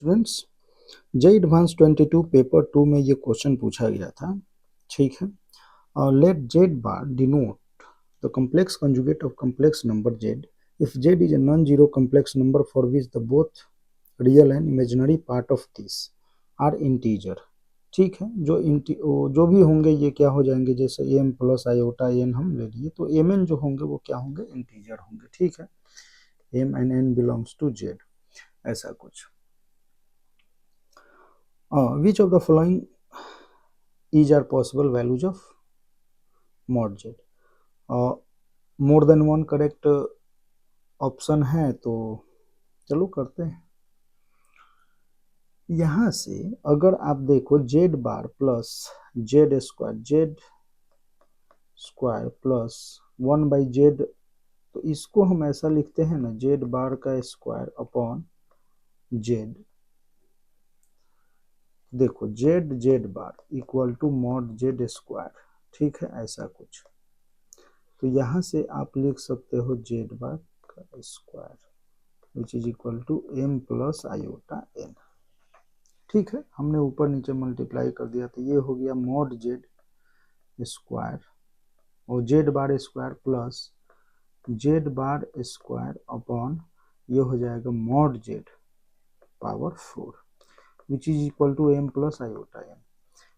Students, जे advance 22 paper 2 में ये question पूछा गया था। ठीक है, और let Z bar denote the complex conjugate of complex number z if z is a non-zero complex number for which the both real and imaginary part of this are integer। ठीक है, जो भी होंगे ये क्या हो जाएंगे, जैसे m प्लस आयोटा n हम ले लिए तो mn जो होंगे वो क्या होंगे, इंटीजर होंगे। ठीक है, m and n belongs to z, ऐसा कुछ। Which of the following is are possible values of mod z? More than one correct option है, तो चलो करते हैं। यहाँ से अगर आप देखो Z bar plus z square plus 1/z, तो इसको हम ऐसा लिखते हैं ना, जेड बार का स्क्वायर अपॉन जेड। देखो Z bar equal to mod Z square. ठीक है, ऐसा कुछ। तो यहाँ से आप लिख सकते हो जेड बार का square which is equal to m plus iota n। ठीक है, हमने ऊपर नीचे मल्टीप्लाई कर दिया, तो ये हो गया मॉड जेड स्क्वायर और Z bar square plus Z bar square upon ये हो जाएगा mod Z power 4 which is equal to m plus iota n।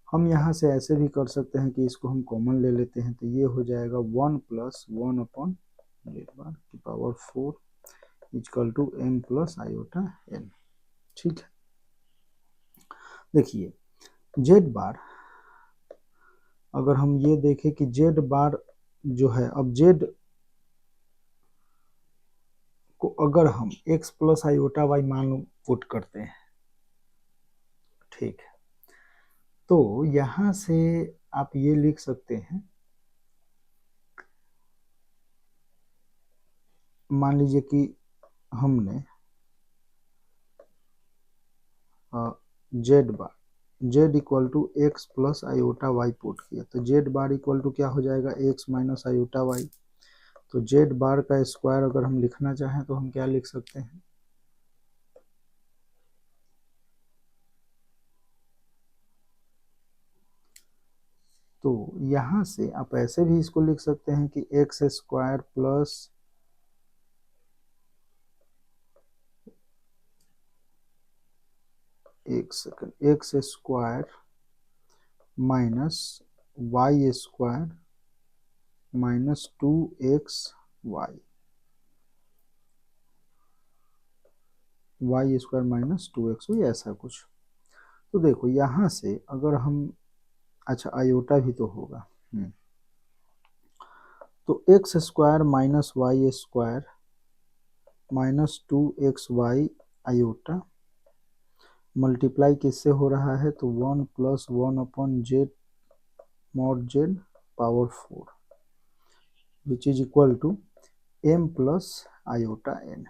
हम यहाँ से ऐसे भी कर सकते हैं कि इसको हम कॉमन ले लेते हैं, तो ये हो जाएगा 1 प्लस 1 अपॉन जेड बार की power 4 equal to m plus iota n। ठीक है, देखिए जेड बार, अगर हम ये देखें कि जेड बार जो है, अब जेड को अगर हम x प्लस आयोटा वाई मान लो पुट करते हैं, ठीक है, तो यहां से आप ये लिख सकते हैं, मान लीजिए कि हमने Z bar Z equal to X plus iota Y put किया, तो जेड बार इक्वल टू क्या हो जाएगा, एक्स माइनस आयोटा वाई। तो जेड बार का स्क्वायर अगर हम लिखना चाहें तो हम क्या लिख सकते हैं, तो यहां से आप ऐसे भी इसको लिख सकते हैं कि एक्स स्क्वायर प्लस एक second X square minus Y square minus 2x Y square minus 2x Y, ऐसा कुछ। तो देखो यहाँ से अगर हम, अच्छा आयोटा भी तो होगा, तो X square minus Y square minus 2x Y iota multiply किससे हो रहा है, तो 1 plus 1 upon Z mod Z power 4 which is equal to m plus iota n।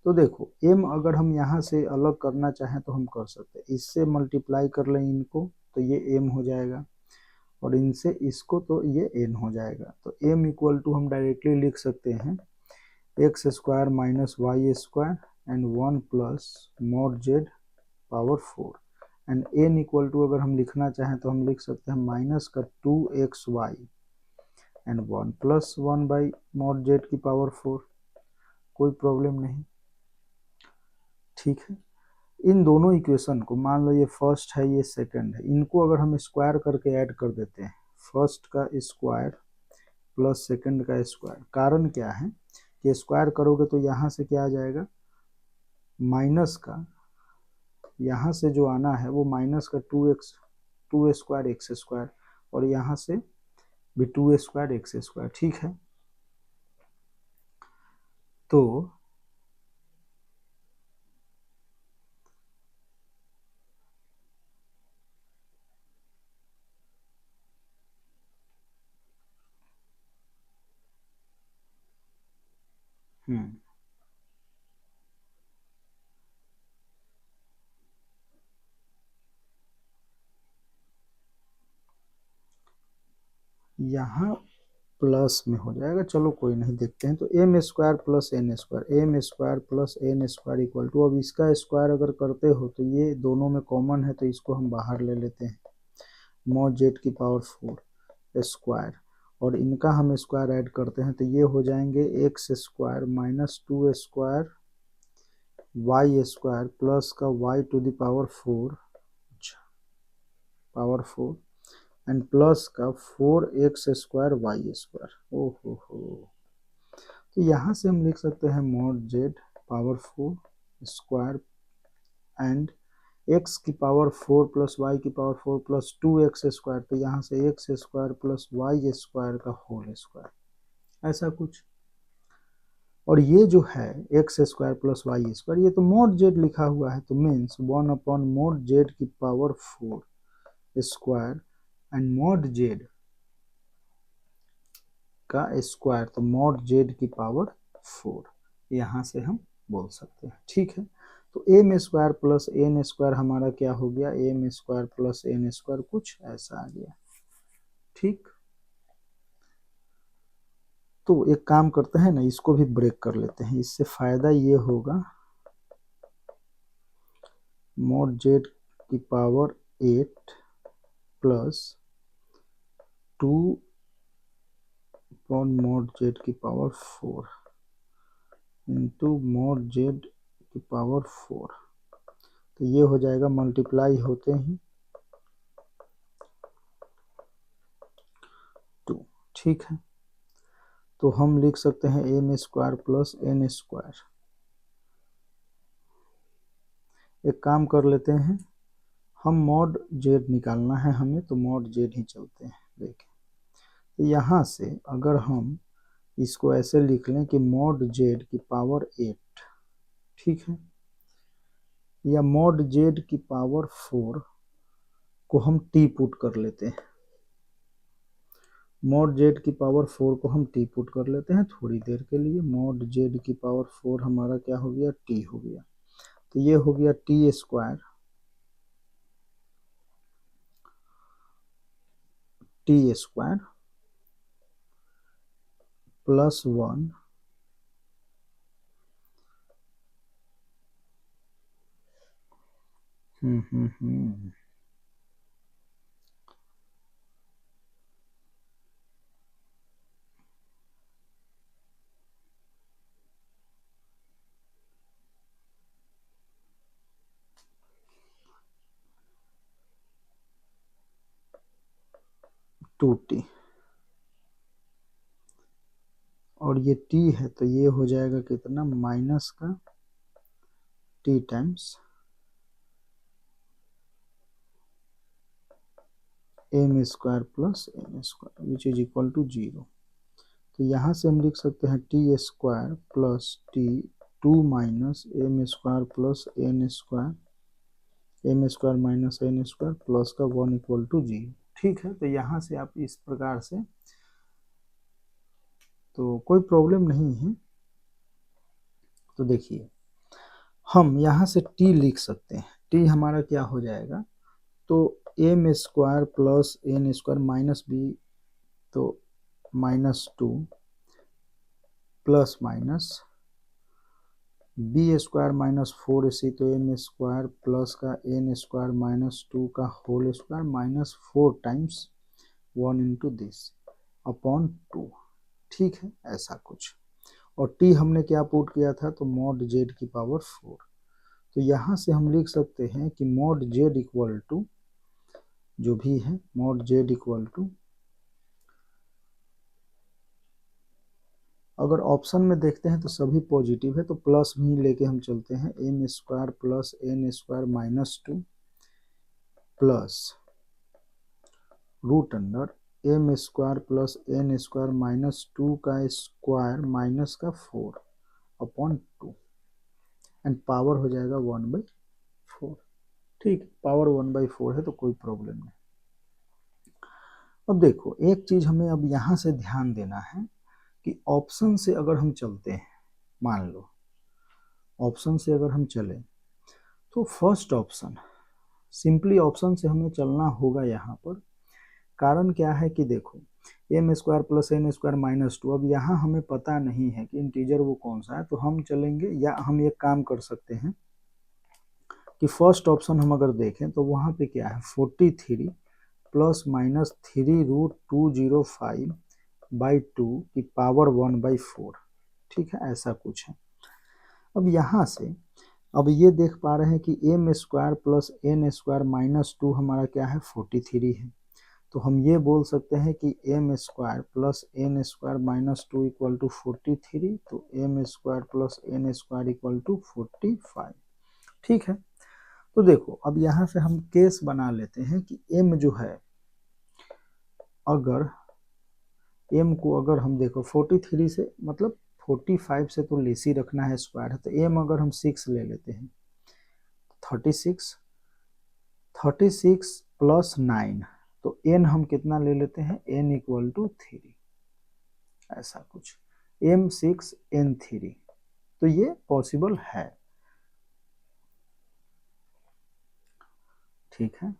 तो देखो m अगर हम यहाँ से अलग करना चाहें तो हम कर सकते हैं, इससे मल्टीप्लाई कर लें इनको तो ये m हो जाएगा, और इनसे इसको तो ये n हो जाएगा। तो m इक्वल टू हम डायरेक्टली लिख सकते हैं X square minus Y square and 1 plus mod Z power 4 and n equal to अगर हम लिखना चाहें तो हम लिख सकते हैं माइनस का 2xy and 1 plus 1 by mod Z की पावर 4। कोई प्रॉब्लम नहीं। ठीक है, इन दोनों इक्वेशन को, मान लो ये फर्स्ट है ये सेकंड है, इनको अगर हम स्क्वायर करके ऐड कर देते हैं, फर्स्ट का स्क्वायर प्लस सेकंड का स्क्वायर, कारण क्या है कि स्क्वायर करोगे तो यहाँ से क्या आ जाएगा, माइनस का, यहाँ से जो आना है वो माइनस का 2x 2 स्क्वायर एक्स स्क्वायर, और यहाँ से भी 2 स्क्वायर एक्स स्क्वायर। ठीक है, तो यहाँ प्लस में हो जाएगा, चलो कोई नहीं, देखते हैं। तो M square plus N square, M square plus N square equal to, अब इसका स्क्वायर अगर करते हो तो ये दोनों में कॉमन है, तो इसको हम बाहर ले लेते हैं, मॉड जेड की पावर 4 स्क्वायर, और इनका हम स्क्वायर ऐड करते हैं तो ये हो जाएंगे x square minus 2 square y square plus का y to the power 4 and plus का 4x स्क्वायर वाई स्क्वायर। ओहो हो, तो यहाँ से हम लिख सकते हैं mod Z power 4 square and x की पावर 4 प्लस वाई की पावर 4 प्लस 2x स्क्वायर, तो यहाँ से x square plus Y square का होल स्क्वायर, ऐसा कुछ। और ये जो है X square plus Y square, ये तो मॉड जेड लिखा हुआ है, तो मीन्स 1/मॉड जेड की power 4 square and mod Z का स्क्वायर, तो मॉड जेड की पावर 4, यहाँ से हम बोल सकते हैं, ठीक है। तो M square plus N square हमारा क्या हो गया, M square plus N square, कुछ ऐसा आ गया, ठीक। तो एक काम करते हैं ना, इसको भी ब्रेक कर लेते हैं, इससे फायदा ये होगा, मॉड जेड की power 8 plus 2 upon mod Z की पावर 4 इंटू मॉड जेड की पावर 4, तो ये हो जाएगा मल्टीप्लाई होते ही 2, ठीक है। तो हम लिख सकते हैं M square plus N square, एक काम कर लेते हैं, हम मॉड जेड निकालना है हमें, तो मॉड जेड ही चलते हैं, देखें। तो यहाँ से अगर हम इसको ऐसे लिख लें कि मॉड जेड की पावर 8, ठीक है, या मॉड जेड की पावर 4 को हम टी पुट कर लेते हैं, मॉड जेड की पावर 4 को हम टी पुट कर लेते हैं थोड़ी देर के लिए, मॉड जेड की पावर 4 हमारा क्या हो गया, टी हो गया, तो ये हो गया टी स्क्वायर प्लस 1 2t, और ये t है तो ये हो जाएगा कितना, माइनस का t times M square plus N square which is equal to 0। तो यहाँ से हम लिख सकते हैं T square plus T 2 minus M square plus N square, M square minus N square plus का 1 इक्वल टू 0, ठीक है। तो यहाँ से आप इस प्रकार से, तो कोई प्रॉब्लम नहीं है। तो देखिए हम यहाँ से t लिख सकते हैं, t हमारा क्या हो जाएगा, तो M square plus N square minus B, तो -2 plus minus B square minus 4ac, तो एम स्क्वायर प्लस का एन स्क्वायर माइनस 2 का whole square minus 4 times 1 into this upon 2, ठीक है, ऐसा कुछ। और t हमने क्या पुट किया था, तो मॉड जेड की पावर 4, तो यहाँ से हम लिख सकते हैं कि मॉड जेड इक्वल टू जो भी है, मॉड जेड इक्वल टू, अगर ऑप्शन में देखते हैं तो सभी पॉजिटिव है, तो प्लस भी लेके हम चलते हैं, M square plus N square minus 2 plus root under M square plus N square minus 2 का स्क्वायर माइनस का 4 अपॉन 2 एंड पावर हो जाएगा 1/4, ठीक, पावर 1/4 है तो कोई प्रॉब्लम नहीं। अब देखो एक चीज हमें अब यहाँ से ध्यान देना है कि ऑप्शन से अगर हम चलते हैं, मान लो ऑप्शन से अगर हम चले, तो फर्स्ट ऑप्शन, सिंपली ऑप्शन से हमें चलना होगा यहाँ पर। कारण क्या है कि देखो M square plus N square minus two. अब यहाँ हमें पता नहीं है कि इंटीजर वो कौन सा है, तो हम चलेंगे, या हम एक काम कर सकते हैं कि फर्स्ट ऑप्शन हम अगर देखें तो वहाँ पे क्या है, 43 प्लस माइनस 3√205/2 की पावर 1/4। ठीक है, ऐसा कुछ है। अब यहाँ से अब ये देख पा रहे हैं कि M square plus N square minus two हमारा क्या है, 43 है। तो हम ये बोल सकते हैं कि M square plus N square minus two equal to 43, तो M square plus N square equal to 45। ठीक है, तो देखो अब यहाँ से हम केस बना लेते हैं कि m जो है, अगर m को अगर हम देखो 43 से मतलब 45 से तो लेस ही रखना है स्क्वायर है, तो m अगर हम 6 ले लेते हैं 36 प्लस 9, तो n हम कितना ले लेते हैं, n इक्वल टू 3, ऐसा कुछ m6 n3। तो ये पॉसिबल है। ठीक है,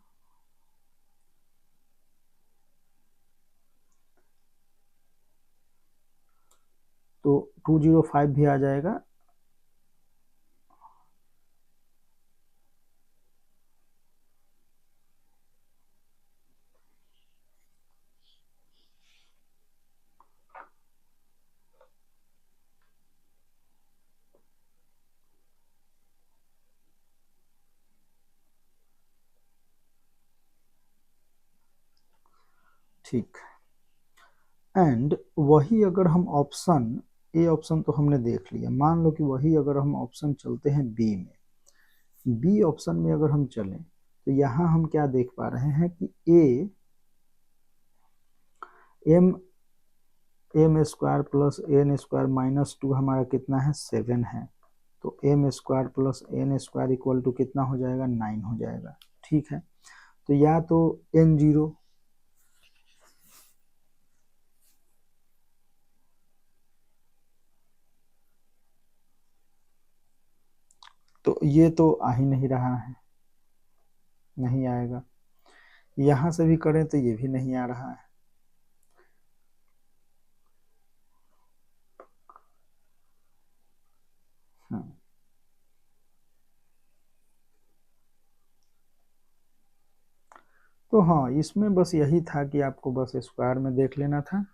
तो 205 भी आ जाएगा। ठीक, एंड वही अगर हम ऑप्शन, ए ऑप्शन तो हमने देख लिया, मान लो कि वही अगर हम ऑप्शन चलते हैं बी में, बी ऑप्शन में अगर हम चलें तो यहाँ हम क्या देख पा रहे हैं कि a M square plus N square minus two हमारा कितना है, 7 है। तो M square plus N square equal to कितना हो जाएगा, 9 हो जाएगा। ठीक है, तो या तो n0, तो ये तो आ ही नहीं रहा है, नहीं आएगा। यहाँ से भी करें तो ये भी नहीं आ रहा है। हाँ, तो हाँ, इसमें बस यही था कि आपको बस स्क्वायर में देख लेना था।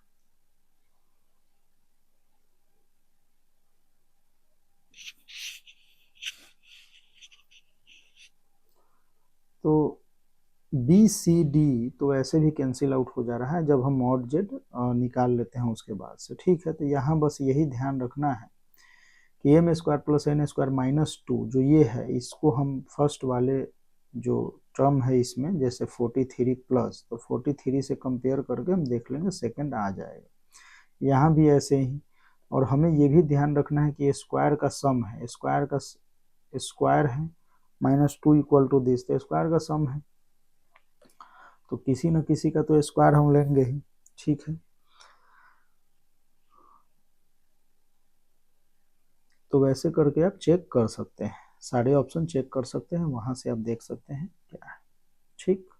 तो बी सी डी तो ऐसे भी कैंसिल आउट हो जा रहा है जब हम मॉड जेड निकाल लेते हैं उसके बाद से। ठीक है, तो यहाँ बस यही ध्यान रखना है कि M square plus N square minus two जो ये है, इसको हम फर्स्ट वाले जो टर्म है इसमें, जैसे 43 प्लस, तो 43 से कंपेयर करके हम देख लेंगे सेकंड आ जाएगा। यहाँ भी ऐसे ही, और हमें ये भी ध्यान रखना है कि स्क्वायर का सम है, स्क्वायर का स्क्वायर है minus two equal to this, तो स्क्वायर का सम है, तो किसी न किसी का तो स्क्वायर हम लेंगे ही। ठीक है, तो वैसे करके आप चेक कर सकते हैं, सारे ऑप्शन चेक कर सकते हैं, वहां से आप देख सकते हैं क्या है। ठीक।